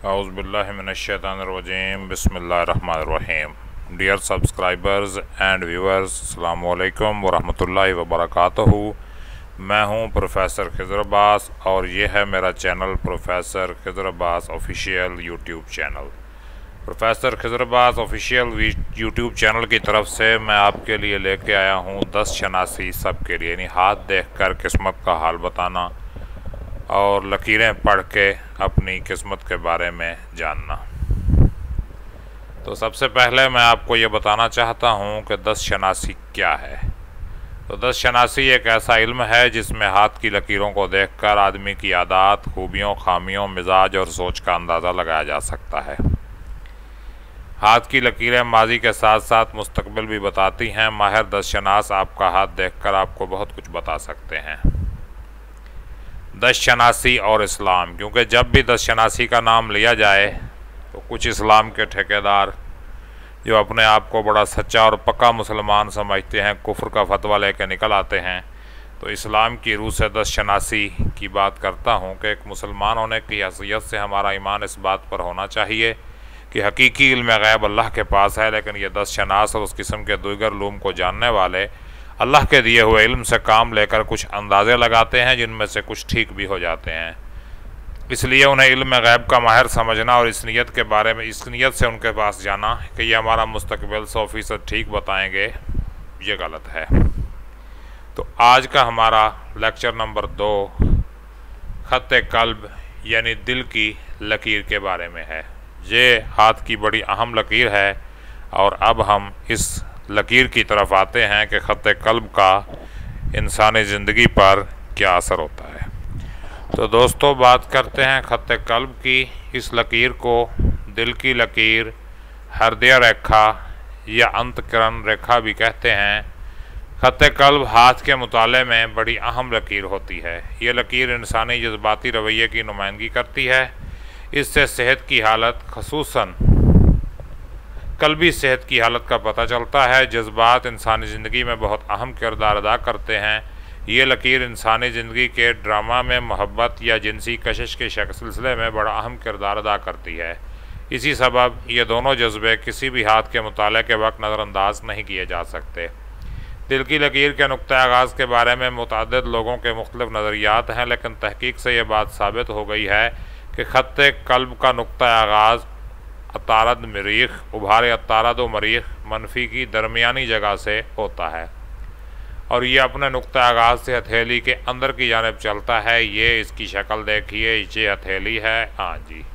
औज़ुबिल्लाहिमिनश्शैतानिर्रजीम बिस्मिल्लाहिर्रहमानिर्रहीम। Dear subscribers and viewers, अस्सलामु अलैकुम वरहमतुल्लाहि वबरकातुहू। मैं हूं प्रोफेसर खिज़र अब्बास और ये है मेरा channel professor Khizar Abbas official YouTube channel. Professor Khizar Abbas official YouTube channel की तरफ से मैं आपके लिए लेके आया हूं 10 शनासी सबके लिए, यानी हाथ देखकर किस्मत का हाल बताना और लकीरें पढ़ के अपनी किस्मत के बारे में जानना। तो सबसे पहले मैं आपको ये बताना चाहता हूँ कि 10 शनासी क्या है। तो 10 शनासी एक ऐसा इल्म है जिसमें हाथ की लकीरों को देखकर आदमी की आदत, खूबियों, खामियों, मिजाज और सोच का अंदाज़ा लगाया जा सकता है। हाथ की लकीरें माजी के साथ साथ मुस्तकबिल भी बताती हैं। माहिर 10 शनास आपका हाथ देखकर आपको बहुत कुछ बता सकते हैं। 10 शनासी और इस्लाम, क्योंकि जब भी 10 शनासी का नाम लिया जाए तो कुछ इस्लाम के ठेकेदार जो अपने आप को बड़ा सच्चा और पक्का मुसलमान समझते हैं, कुफ्र का फतवा लेकर निकल आते हैं। तो इस्लाम की रूह से 10 शनासी की बात करता हूँ कि एक मुसलमान होने की हैसियत से हमारा ईमान इस बात पर होना चाहिए कि हकीकी इल्म गैब अल्लाह के पास है, लेकिन ये 10 शनास और उस किस्म के दीगर उलूम को जानने वाले अल्लाह के दिए हुए इल्म से काम लेकर कुछ अंदाज़े लगाते हैं, जिनमें से कुछ ठीक भी हो जाते हैं। इसलिए उन्हें इल्म गैब का माहिर समझना और इस नीयत के बारे में, इस नीयत से उनके पास जाना कि ये हमारा मुस्तकबिल 100% ठीक बताएंगे, ये गलत है। तो आज का हमारा लेक्चर नंबर 2 ख़त्ते कल्ब यानी दिल की लकीर के बारे में है। ये हाथ की बड़ी अहम लकीर है और अब हम इस लकीर की तरफ आते हैं कि ख़त्ते कल्ब का इंसानी ज़िंदगी पर क्या असर होता है। तो दोस्तों, बात करते हैं ख़त्ते कल्ब की। इस लकीर को दिल की लकीर, हृदय रेखा या अंतःकरण रेखा भी कहते हैं। ख़त्ते कल्ब हाथ के मुताले में बड़ी अहम लकीर होती है। ये लकीर इंसानी जज्बाती रवैये की नुमाइंदगी करती है। इससे सेहत की हालत, खसूसन कल्बी सेहत की हालत का पता चलता है। जज्बात इंसानी ज़िंदगी में बहुत अहम किरदार अदा करते हैं। ये लकीर इंसानी ज़िंदगी के ड्रामा में मोहब्बत या जिनसी कशिश के सिलसिले में बड़ा अहम किरदार अदा करती है। इसी सबब ये दोनों जज्बे किसी भी हाथ के मुताले के वक्त नज़रअंदाज नहीं किए जा सकते। दिल की लकीर के नुक्ता आगाज़ के बारे में मुतअद्दिद लोगों के मुख्तलिफ नज़रियात हैं, लेकिन तहकीक से ये बात साबित हो गई है कि ख़त्ते कल्ब का नुक्ता आगाज़ अतारद मरीख, उभार अतारद व मरीख मनफी की दरमियानी जगह से होता है और ये अपने नुक्ता आगाज़ से हथेली के अंदर की जानिब चलता है। ये इसकी शक्ल देखिए, ये हथेली है, हाँ जी,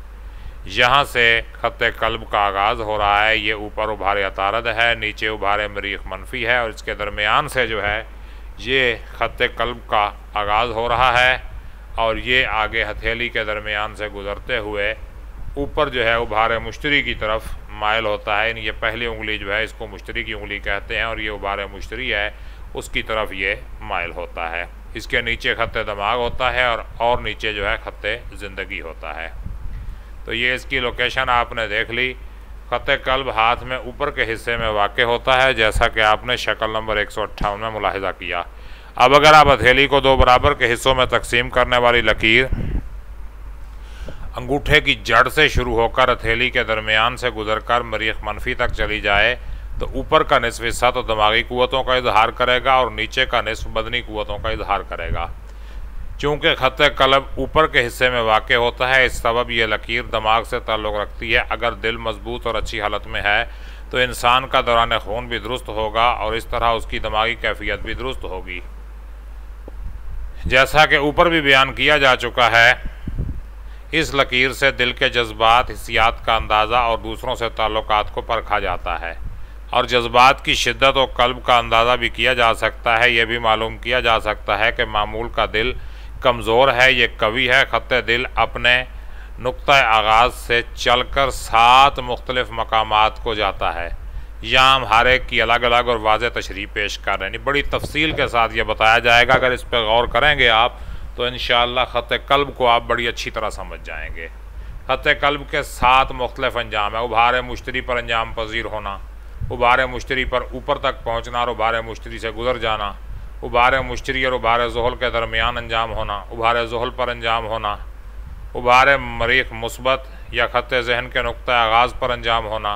यहाँ से ख़त्ते कल्ब का आगाज़ हो रहा है। ये ऊपर उभार अतारद है, नीचे उभार मरीख मनफी है और इसके दरमियान से जो है ये ख़त्ते कल्ब का आगाज़ हो रहा है और ये आगे हथेली के दरमियान से गुज़रते हुए ऊपर जो है उभार मुश्तरी की तरफ मायल होता है। ये पहली उंगली जो है इसको मुश्तरी की उंगली कहते हैं और ये उभार मुश्तरी है, उसकी तरफ ये मायल होता है। इसके नीचे ख़त्ते दिमाग होता है और नीचे जो है ख़त्ते ज़िंदगी होता है। तो ये इसकी लोकेशन आपने देख ली। ख़त्ते कल्ब हाथ में ऊपर के हिस्से में वाक़ होता है, जैसा कि आपने शक्ल नंबर 158 में मुलाहिज़ा किया। अब अगर आप हथेली को 2 बराबर के हिस्सों में तकसीम करने वाली लकीर अंगूठे की जड़ से शुरू होकर हथेली के दरमियान से गुजरकर मरीख मनफी तक चली जाए तो ऊपर का निस्फ हिस्सा तो दिमागी क़ुव्वतों का इजहार करेगा और नीचे का निस्फ बदनी क़ुव्वतों का इजहार करेगा। चूँकि ख़त्ते कल्ब ऊपर के हिस्से में वाक़ होता है, इस सबब यह लकीर दिमाग से ताल्लुक़ रखती है। अगर दिल मजबूत और अच्छी हालत में है तो इंसान का दौरान खून भी दुरुस्त होगा और इस तरह उसकी दिमागी कैफियत भी दुरुस्त होगी। जैसा कि ऊपर भी बयान किया जा चुका है, इस लकीर से दिल के जज्बात, हिस्सियात का अंदाज़ा और दूसरों से ताल्लुकात को परखा जाता है और जज्बात की शिद्दत और कल्ब का अंदाज़ा भी किया जा सकता है। यह भी मालूम किया जा सकता है कि मामूल का दिल कमज़ोर है, ये कवी है। ख़त्ते दिल अपने नुक्ता आगाज़ से चलकर 7 मुख्तलिफ़ मकामात को जाता है। यहाँ हम हर एक की अलग अलग और वाज़ेह तशरीह पेश कर रहे हैं। बड़ी तफसील के साथ ये बताया जाएगा। अगर इस पर गौर करेंगे आप तो इंशाअल्लाह ख़त्ते कल्ब को आप बड़ी अच्छी तरह समझ जाएंगे। ख़त्ते कल्ब के 7 मुख्तलिफ अंजाम है। उभार मुश्तरी पर अंजाम पजीर होना, उभार मुश्तरी पर ऊपर तक पहुँचना और उभार मुश्तरी से गुजर जाना, उभार मुश्तरी और उभार ज़ुहल के दरमियान अंजाम होना, उभार ज़ुहल पर अंजाम होना, उभारे मरीख मुस्बत या ख़त जहन के नुक्ता आगाज़ पर अंजाम होना,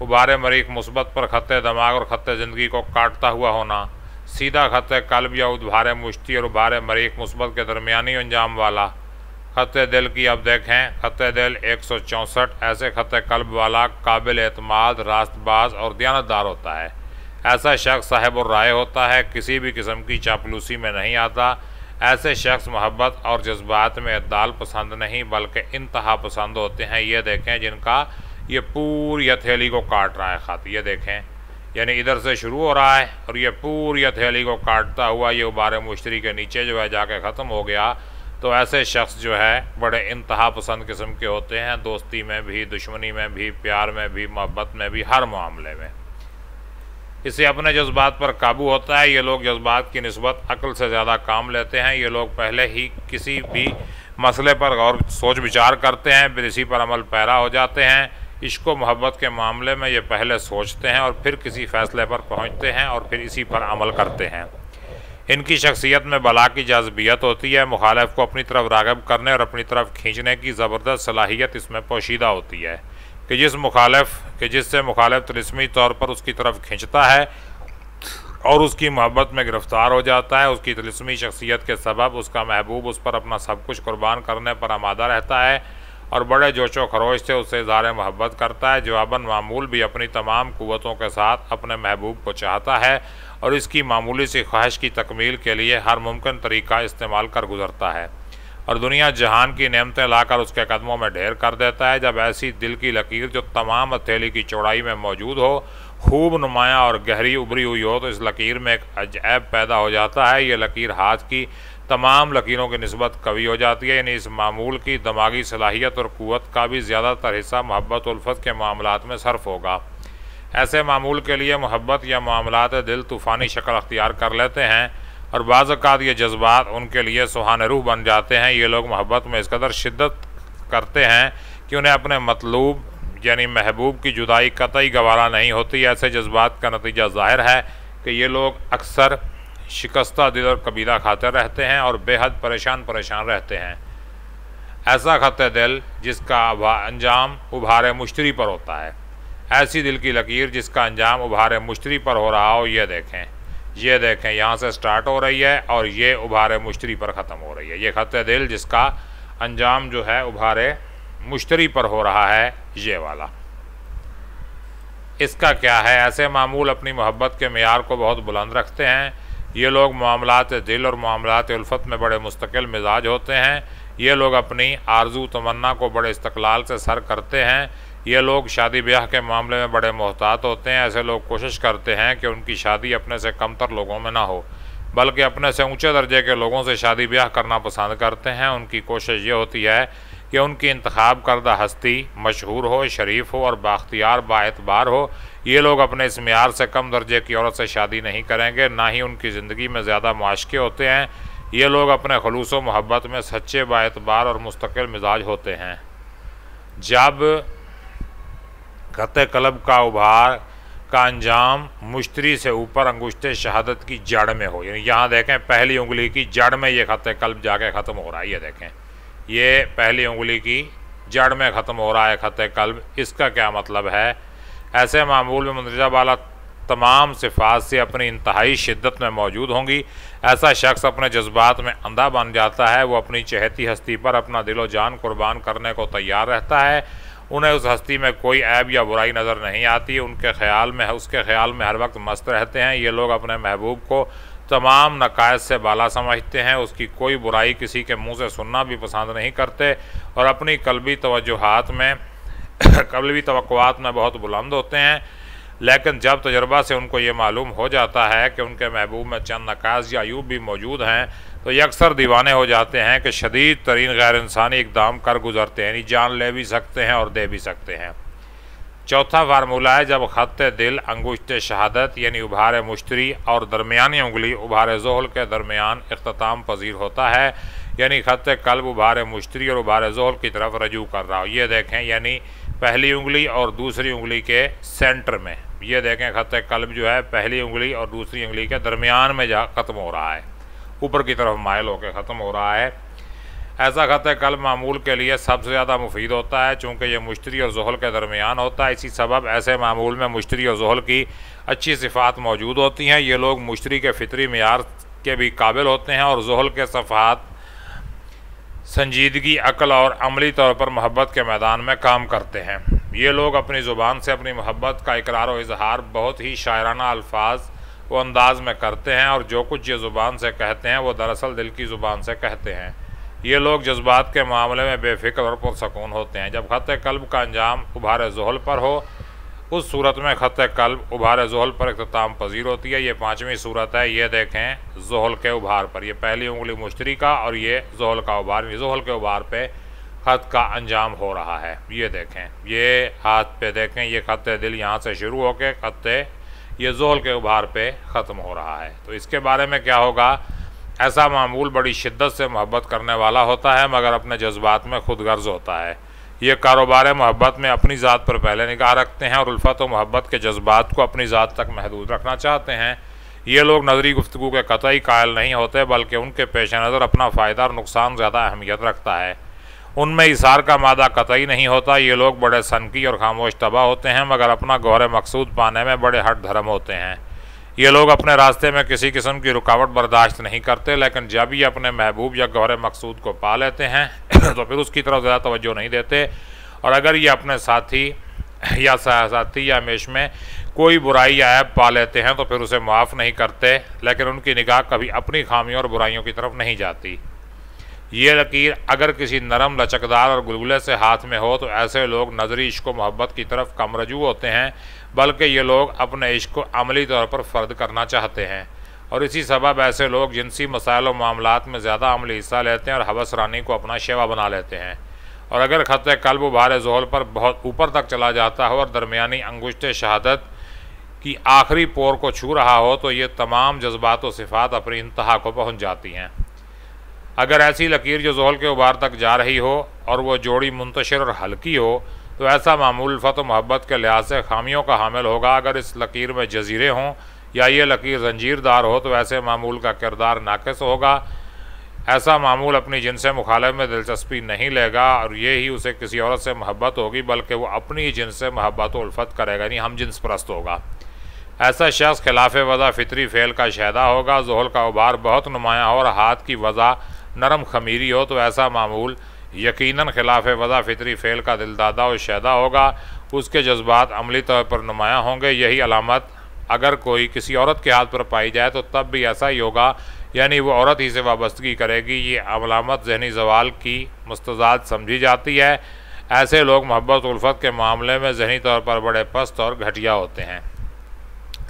उभारे मरीख मुस्बत पर ख़त दमाग और ख़त ज़िंदगी को काटता हुआ होना, सीधा ख़त कल्ब या उभारे मुश्ती और उभारे मरीख मुस्बत के दरमियानी अंजाम वाला ख़त दिल की अब देखें। ख़त दिल 164 ऐसे ख़त कल्ब वाला काबिल एतमाद, रास्तबाज और दयानतदार होता है। ऐसा शख्स साहिब और राय होता है, किसी भी किस्म की चापलूसी में नहीं आता। ऐसे शख्स मोहब्बत और जज्बात में अदल पसंद नहीं बल्कि इंतहा पसंद होते हैं। ये देखें जिनका ये पूरी हथेली को काट रहा है ख़त, ये देखें यानी इधर से शुरू हो रहा है और ये पूरी हथेली को काटता हुआ ये उबारे मुश्तरी के नीचे जो है जाके ख़त्म हो गया। तो ऐसे शख्स जो है बड़े इंतहा पसंद किस्म के होते हैं, दोस्ती में भी, दुश्मनी में भी, प्यार में भी, मोहब्बत में भी, हर मामले में। इससे अपने जज्बात पर काबू होता है। ये लोग जज्बात की निस्बत अक्ल से ज़्यादा काम लेते हैं। ये लोग पहले ही किसी भी मसले पर गौर सोच विचार करते हैं, फिर इसी पर अमल पैरा हो जाते हैं। इश्क व मोहब्बत के मामले में ये पहले सोचते हैं और फिर किसी फ़ैसले पर पहुँचते हैं और फिर इसी पर अमल करते हैं। इनकी शख्सियत में बला की जाज़बियत होती है। मुखालिफ को अपनी तरफ राग़िब करने और अपनी तरफ खींचने की ज़बरदस्त सलाहियत इसमें पोशीदा होती है कि जिससे मुखालिफ तिलिस्मी तौर पर उसकी तरफ खींचता है और उसकी मोहब्बत में गिरफ़्तार हो जाता है। उसकी तिलिस्मी शख्सियत के सबब उसका महबूब उस पर अपना सब कुछ कुर्बान करने पर आमादा रहता है और बड़े जोशो खरोश से उससे इज़हार मोहब्बत करता है। जवाबन मामूल भी अपनी तमाम क़ुव्वतों के साथ अपने महबूब को चाहता है और इसकी मामूली सी ख्वाहिश की तकमील के लिए हर मुमकिन तरीका इस्तेमाल कर गुज़रता है और दुनिया जहान की नेमतें लाकर उसके कदमों में ढेर कर देता है। जब ऐसी दिल की लकीर जो तमाम हथेली की चौड़ाई में मौजूद हो, खूब नुमायाँ और गहरी उभरी हुई हो, तो इस लकीर में एक अजैब पैदा हो जाता है। ये लकीर हाथ की तमाम लकीरों की निस्बत कवी हो जाती है। यानी इस मामूल की दिमागी सलाहियत और क़ुव्वत का भी ज़्यादातर हिस्सा मोहब्बत उल्फत के मामलात में सर्फ होगा। ऐसे मामूल के लिए मोहब्बत या मामलात दिल तूफ़ानी शक्ल अख्तियार कर लेते हैं और बाज़ औक़ात ये जज्बात उनके लिए सुहाने रूह बन जाते हैं। ये लोग मोहब्बत में इस कदर शिद्दत करते हैं कि उन्हें अपने मतलूब यानी महबूब की जुदाई कतई गवारा नहीं होती। ऐसे जज्बात का नतीजा ज़ाहिर है कि ये लोग अक्सर शिकस्ता दिल और कबीला खाते रहते हैं और बेहद परेशान रहते हैं। ऐसा ख़त दिल जिसका अंजाम उभारे मुश्तरी पर होता है, ऐसी दिल की लकीर जिसका अंजाम उभारे मुश्तरी पर हो रहा हो, ये देखें यहाँ से स्टार्ट हो रही है और ये उभारे मुश्तरी पर ख़त्म हो रही है। ये ख़त दिल जिसका अंजाम जो है उभारे मुश्तरी पर हो रहा है, ये वाला। इसका क्या है? ऐसे मामूल अपनी मोहब्बत के मेयार को बहुत बुलंद रखते हैं। ये लोग मामलात दिल और मामलात उल्फत में बड़े मुस्तकिल मिजाज होते हैं। ये लोग अपनी आरजू तमन्ना को बड़े इस्तक़लाल से सर करते हैं। ये लोग शादी ब्याह के मामले में बड़े मोहतात होते हैं। ऐसे लोग कोशिश करते हैं कि उनकी शादी अपने से कमतर लोगों में ना हो, बल्कि अपने से ऊंचे दर्जे के लोगों से शादी ब्याह करना पसंद करते हैं। उनकी कोशिश ये होती है कि उनकी इंतखाब करदा हस्ती मशहूर हो, शरीफ हो और बाख्तियार बाएतबार हो। ये लोग अपने इस मेयार से कम दर्जे की औरत से शादी नहीं करेंगे, ना ही उनकी ज़िंदगी में ज़्यादा मुआशके होते हैं। ये लोग अपने खलूस व मोहब्बत में सच्चे बाएतबार और मुस्तकिल मिजाज होते हैं। जब ख़त कल्ब का उभार का अंजाम मुश्तरी से ऊपर अंगुश्ते शहादत की जड़ में हो, यानी यहाँ देखें पहली उंगली की जड़ में ये ख़त कल्ब जाके ख़त्म हो रहा है। ये देखें ये पहली उंगली की जड़ में ख़त्म हो रहा है ख़त कल्ब। इसका क्या मतलब है? ऐसे मामूल में मंदरजा वाला तमाम सिफ़ात से अपनी इंतहाई शिद्दत में मौजूद होंगी। ऐसा शख्स अपने जज्बात में अंधा बन जाता है। वो अपनी चहेती हस्ती पर अपना दिलो जान कुर्बान करने को तैयार रहता है। उन्हें उस हस्ती में कोई ऐब या बुराई नज़र नहीं आती। उसके ख्याल में हर वक्त मस्त रहते हैं। ये लोग अपने महबूब को तमाम नकायस से बाला समझते हैं। उसकी कोई बुराई किसी के मुंह से सुनना भी पसंद नहीं करते और अपनी कल्बी तवज्जुहात में कल्बी तवक्कुआत में बहुत बुलंद होते हैं। लेकिन जब तजर्बा से उनको ये मालूम हो जाता है कि उनके महबूब में चंद नकायस या अयूब भी मौजूद हैं, तो ये अक्सर दीवाने हो जाते हैं कि शदीद तरीन गैर इंसानी इक़दाम कर गुजरते हैं। यानी जान ले भी सकते हैं और दे भी सकते हैं। चौथा फार्मूला है जब ख़त दिल अंगुश्ते शहादत यानी उभारे मुश्तरी और दरमियानी उंगली उभारे ज़ोहल के दरमियान इख्तिताम पजीर होता है, यानी ख़त कल्ब उभारे मुश्तरी और उभारे ज़ोहल की तरफ रजू कर रहा हो। ये देखें यानी पहली उंगली और दूसरी उंगली के सेंटर में, ये देखें ख़त कल्ब जो है पहली उंगली और दूसरी उंगली के दरमियान में जा ख़त्म हो रहा है, ऊपर की तरफ मायल होकर ख़त्म हो रहा है। ऐसा ख़त कल्ब मामूल के लिए सबसे ज़्यादा मुफीद होता है, चूँकि ये मुश्तरी और ज़ुहल के दरमियान होता है। इसी सबब ऐसे मामूल में मुश्तरी और ज़ुहल की अच्छी सिफ़ात मौजूद होती हैं। ये लोग मुश्तरी के फ़ितरी मियार के भी काबिल होते हैं और ज़ुहल के सफ़ात संजीदगी, अक्ल और अमली तौर पर मोहब्बत के मैदान में काम करते हैं। ये लोग अपनी ज़ुबान से अपनी मोहब्बत का इकरार व इजहार बहुत ही शायराना अल्फाज व अंदाज में करते हैं, और जो कुछ ये ज़ुबान से कहते हैं वो दरअसल दिल की ज़ुबान से कहते हैं। ये लोग जज्बात के मामले में बेफिक्र और पुरसकून होते हैं। जब ख़त कल्ब का अंजाम उभार ज़ुहल पर हो, उस सूरत में ख़त कल्ब उभार ज़ुहल पर इख्तिताम पजीर होती है। ये पाँचवीं सूरत है। ये देखें ज़ुहल के उभार पर, ये पहली उंगली मुश्तरी का और ये ज़ुहल का उभार, ज़ुहल के उभार पे ख़त का अंजाम हो रहा है। ये देखें, ये हाथ पे देखें, ये ख़त दिल यहाँ से शुरू होकर ख़त ये ज़ुहल के उभार पे ख़त्म हो रहा है। तो इसके बारे में क्या होगा? ऐसा मामूल बड़ी शिद्दत से मोहब्बत करने वाला होता है, मगर अपने जज्बात में खुद गर्ज होता है। ये कारोबार मोहब्बत में अपनी ज़ात पर पहले निगाह रखते हैं और उल्फत व मोहब्बत के जज्बात को अपनी ज़ात तक महदूद रखना चाहते हैं। ये लोग नज़री गुफ्तगू के कतई कायल नहीं होते, बल्कि उनके पेश नज़र अपना फ़ायदा और नुकसान ज़्यादा अहमियत रखता है। उनमें इसार का मादा कतई नहीं होता। ये लोग बड़े सनकी और खामोश तबाह होते हैं, मगर अपना गौहर मकसूद पाने में बड़े हट धर्म होते हैं। ये लोग अपने रास्ते में किसी किस्म की रुकावट बर्दाश्त नहीं करते, लेकिन जब ये अपने महबूब या गौहर मकसूद को पा लेते हैं तो फिर उसकी तरफ ज़्यादा तवज्जो नहीं देते, और अगर ये अपने साथी या मेश में कोई बुराई या ऐब पा लेते हैं तो फिर उसे माफ़ नहीं करते, लेकिन उनकी निगाह कभी अपनी खामियों और बुराइयों की तरफ नहीं जाती। ये लकीर अगर किसी नरम, लचकदार और गुलगुले से हाथ में हो तो ऐसे लोग नज़री इश्क व मोहब्बत की तरफ कम रजू होते हैं, बल्कि ये लोग अपने इश्क को अमली तौर पर फ़र्द करना चाहते हैं। और इसी सबब ऐसे लोग जिनसी मसाइल व मामलात में ज़्यादा अमली हिस्सा लेते हैं और हवस रानी को अपना शेवा बना लेते हैं। और अगर ख़त कल्ब उभार ज़ुहल पर बहुत ऊपर तक चला जाता हो और दरमियानी अंगुश्त शहादत की आखिरी पोर को छू रहा हो, तो ये तमाम जज्बात व सिफ़ात अपनी इंतहा को पहुँच जाती हैं। अगर ऐसी लकीर जो ज़ुहल के उभार तक जा रही हो और वो जोड़ी मुंतशिर और हल्की हो, तो ऐसा मामूल उल्फत व मोहब्बत के लिहाज से खामियों का हामिल होगा। अगर इस लकीर में जजीरे हों या ये लकीर जंजीरदार हो, तो ऐसे मामूल का किरदार नाक़िस होगा। ऐसा मामूल अपनी जिन्स मुखालिफ में दिलचस्पी नहीं लेगा और ये ही उसे किसी औरत से मोहब्बत होगी, बल्कि वो अपनी ही जिन्स से मोहब्बत व उल्फत करेगा, यानी हम जिन्स परस्त होगा। ऐसा शख्स खिलाफ वज़ा फितरी फ़ेल का शहदा होगा। ज़ुहल का उभार बहुत नुमायाँ हो और हाथ की वज़ा नरम खमीरी हो, तो ऐसा मामूल यकीनन खिलाफ वज़ा फितरी फ़ेल का दिलदादा और शहदा होगा। उसके जज्बात अमली तौर पर नुमायाँ होंगे। यही अलामत अगर कोई किसी औरत के हाथ पर पाई जाए तो तब भी ऐसा ही होगा, यानी वो औरत ही से वाबस्तगी करेगी। ये अलामत जहनी ज़वाल की मुस्तज़ाद समझी जाती है। ऐसे लोग मोहब्बत उल्फत के मामले में जहनी तौर पर बड़े पस्त और घटिया होते हैं।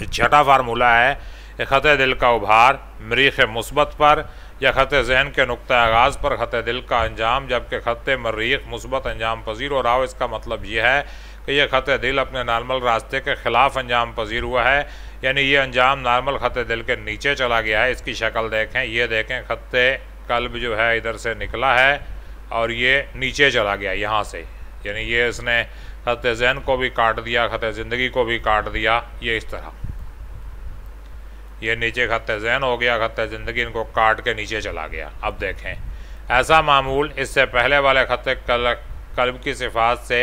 छठा फार्मूला है ख़त दिल का उभार मरीख़ मुस्बत पर या ख़त जहन के नुक्ता आगाज़ पर ख़त दिल का अंजाम, जबकि ख़त मरीख़ मुस्बत अंजाम पजीर हो रहा हो। इसका मतलब यह है कि यह ख़त दिल अपने नार्मल रास्ते के ख़िलाफ़ अंजाम पजीर हुआ है, यानी ये अंजाम नार्मल ख़त दिल के नीचे चला गया है। इसकी शक्ल देखें, ये देखें ख़त कल्ब जो है इधर से निकला है और ये नीचे चला गया यहाँ से, यानी ये इसने ख़त जहन को भी काट दिया, ख़त ज़िंदगी को भी काट दिया। ये इस तरह ये नीचे ख़त ज़हन हो गया, ख़त ज़िंदगी इनको काट के नीचे चला गया। अब देखें, ऐसा मामूल इससे पहले वाले ख़त कल्ब की सिफ़ात से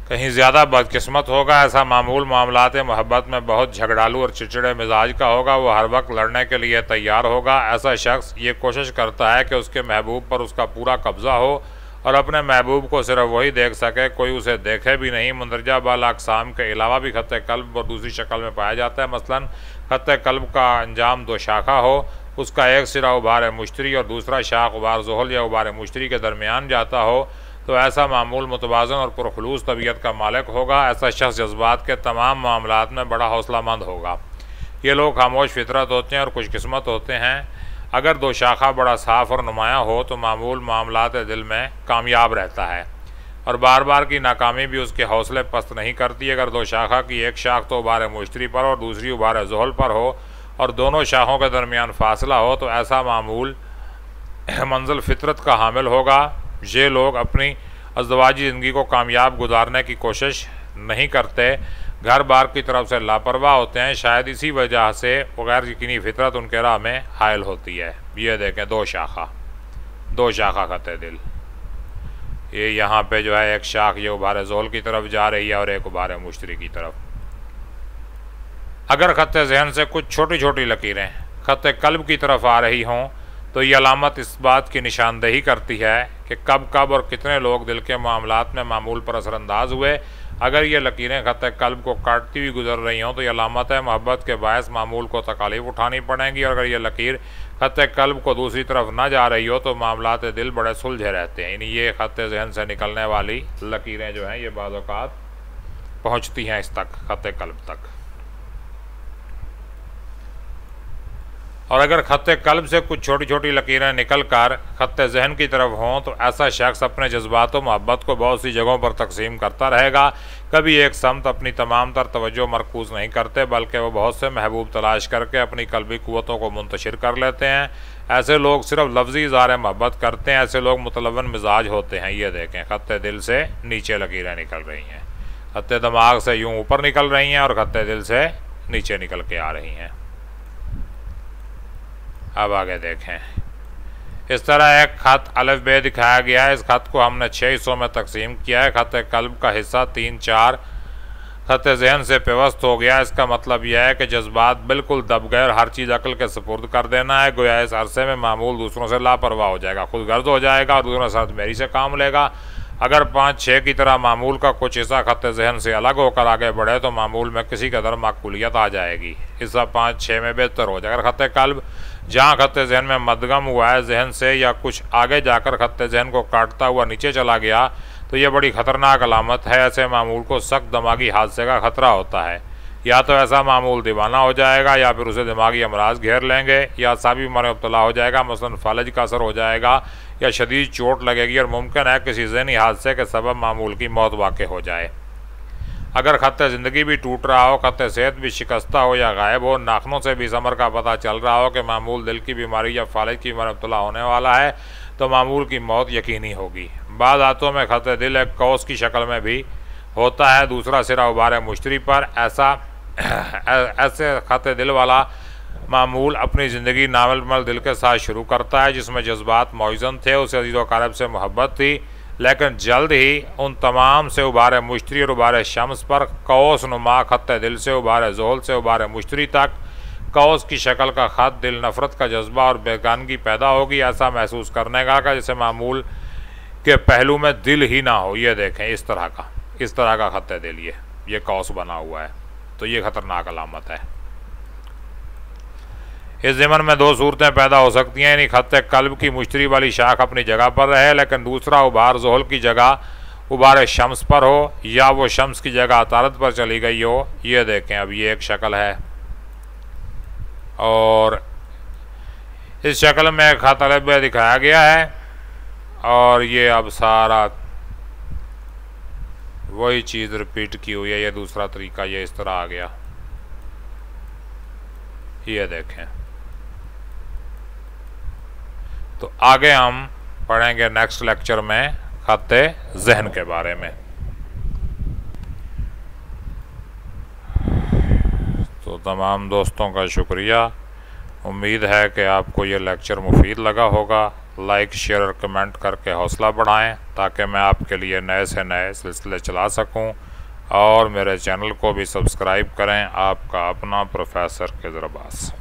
कहीं ज़्यादा बदकिस्मत होगा। ऐसा मामूल मामलात मोहब्बत में बहुत झगड़ालू और चिड़चिड़े मिजाज का होगा। वो हर वक्त लड़ने के लिए तैयार होगा। ऐसा शख्स ये कोशिश करता है कि उसके महबूब पर उसका पूरा कब्ज़ा हो और अपने महबूब को सिर्फ वही देख सके, कोई उसे देखे भी नहीं। मंदरजा बाला अक़साम के अलावा भी ख़त कल्ब और दूसरी शक्ल में पाया जाता है। मसलन ख़त कल्ब का अंजाम दो शाखा हो, उसका एक सिरा उभार मुश्तरी और दूसरा शाख उभार ज़ुहल या उभार मुश्तरी के दरमियान जाता हो, तो ऐसा मामूल मुतवाज़न और पुरखलूस तबीयत का मालिक होगा। ऐसा शख्स जज्बात के तमाम मामलात में बड़ा हौसलामंद होगा। ये लोग खामोश फितरत होते हैं और खुशकिस्मत होते हैं। अगर दो शाखा बड़ा साफ़ और नुमायाँ हो तो मामूल मामलात दिल में कामयाब रहता है और बार बार की नाकामी भी उसके हौसले पस्त नहीं करती। अगर दो शाखा की एक शाख तो उभार मुश्तरी पर और दूसरी उभार ज़ुहल पर हो और दोनों शाखों के दरमियान फासला हो, तो ऐसा मामूल मंजिल फितरत का हामिल होगा। ये लोग अपनी अज़दवाजी ज़िंदगी को कामयाब गुजारने की कोशिश नहीं करते, घर बार की तरफ से लापरवाह होते हैं। शायद इसी वजह से गैर यकीनी फितरत उनके राह में हायल होती है। ये देखें, दो शाखा दो शाखा खत दिल। ये यहाँ पे जो है एक शाख ये उबार ज़ोल की तरफ जा रही है और एक उबार मुश्तरी की तरफ। अगर खत जहन से कुछ छोटी छोटी लकीरें खत कल्ब की तरफ आ रही हों तो ये अलामत इस बात की निशानदेही करती है कि कब कब और कितने लोग दिल के मामलात में मामूल पर असरअंदाज हुए। अगर ये लकीरें खत कल्ब को काटती हुई गुजर रही हों तो ये अलामत है मोहब्बत के बायस मामूल को तकालीफ उठानी पड़ेंगी। और अगर ये लकीर खत कल्ब को दूसरी तरफ ना जा रही हो तो मामलात दिल बड़े सुलझे रहते हैं। यानी ये खत जहन से निकलने वाली लकीरें जो हैं ये बाज़ औक़ात पहुँचती हैं इस तक, खत कल्ब तक। और अगर खत कल्ब से कुछ छोटी छोटी लकीरें निकल कर खत जहन की तरफ हों तो ऐसा शख्स अपने जज्बात व मोहब्बत को बहुत सी जगहों पर तकसीम करता रहेगा। कभी एक समत अपनी तमाम तर तवज्जो मरकूज़ नहीं करते बल्कि वो बहुत से महबूब तलाश करके अपनी कल्बी क़ुव्वतों को मुंतशिर कर लेते हैं। ऐसे लोग सिर्फ लफ्ज़ी इज़हार मोहब्बत करते हैं। ऐसे लोग मुतलवन मिजाज होते हैं। ये देखें, खत दिल से नीचे लकीरें निकल रही हैं, खत दिमाग से यूँ ऊपर निकल रही हैं और खत दिल से नीचे निकल के आ रही हैं। अब आगे देखें, इस तरह एक खत अलफ बे दिखाया गया है। इस खत को हमने 6 हिस्सों में तकसीम किया है। खत कल्ब का हिस्सा 3-4 खत जहन से पेवस्त हो गया। इसका मतलब यह है कि जज्बात बिल्कुल दब गए और हर चीज़ अक्ल के सुपुर्द कर देना है। गोया इस अरसे में मामूल दूसरों से लापरवाह हो जाएगा, खुद गर्ज हो जाएगा और दूसरों के साथ मेरी से काम लेगा। अगर 5-6 की तरह मामूल का कुछ हिस्सा खत जहन से अलग होकर आगे बढ़े तो मामूल में किसी कदर माकूलियत आ जाएगी, हिस्सा 5-6 में बेहतर हो जाएगा। अगर खत कल्ब जहाँ खत जहन में मदगम हुआ है जहन से या कुछ आगे जाकर खत जहन को काटता हुआ नीचे चला गया तो यह बड़ी ख़तरनाक अलामत है। ऐसे मामूल को सख्त दिमागी हादसे का ख़तरा होता है। या तो ऐसा मामूल दीवाना हो जाएगा या फिर उसे दिमागी अमराज घेर लेंगे या साबी बीमारी में मुब्तला हो जाएगा, मसलन फालज का असर हो जाएगा या शदीद चोट लगेगी और मुमकिन है किसी ज़हनी हादसे के सबब मामूल की मौत वाक़ हो जाए। अगर खत ज़िंदगी भी टूट रहा हो, खत सेहत भी शिकस्ता हो या गायब हो, नाखनों से भी इस अमर का पता चल रहा हो कि मामूल दिल की बीमारी या फालज की बीमारी में मुब्तला होने वाला है तो मामूल की मौत यकीनी होगी। बाज़ हाथों में खत दिल एक कौस की शक्ल में भी होता है, दूसरा सिरा उबार मुश्तरी पर। ऐसे खत दिल वाला मामूल अपनी ज़िंदगी नावलमल दिल के साथ शुरू करता है जिसमें जज्बात मौजन थे, उसे अज़ीज़ व क़रीब से मोहब्बत थी, लेकिन जल्द ही उन तमाम से उबार मुश्तरी और उबार शम्स पर कौस नुमा खत दिल से उबार ज़ोल से उबार मुश्तरी तक कौस की शक्ल का ख़त दिल नफ़रत का जज्बा और बेगानगी पैदा होगी, ऐसा महसूस करने का जैसे मामूल के पहलू में दिल ही ना हो। ये देखें, इस तरह का खत दिल ये कौस बना हुआ है, तो ये ख़तरनाक अलामत है। इस ज़मन में 2 सूरतें पैदा हो सकती हैं, यानी खत कल्ब की मुश्तरी वाली शाख अपनी जगह पर रहे लेकिन दूसरा उबार ज़ोहल की जगह उबार शम्स पर हो या वो शम्स की जगह अतारत पर चली गई हो। ये देखें, अब ये एक शक्ल है और इस शक्ल में एक खत अलफ बे दिखाया गया है और ये अब सारा वही चीज़ रिपीट की हुई है। ये दूसरा तरीका ये इस तरह आ गया। ये देखें, तो आगे हम पढ़ेंगे नेक्स्ट लेक्चर में खत जहन के बारे में। तो तमाम दोस्तों का शुक्रिया। उम्मीद है कि आपको ये लेक्चर मुफीद लगा होगा। लाइक, शेयर और कमेंट करके हौसला बढ़ाएं ताकि मैं आपके लिए नए से नए सिलसिले चला सकूं और मेरे चैनल को भी सब्सक्राइब करें। आपका अपना प्रोफेसर खिज़र अब्बास।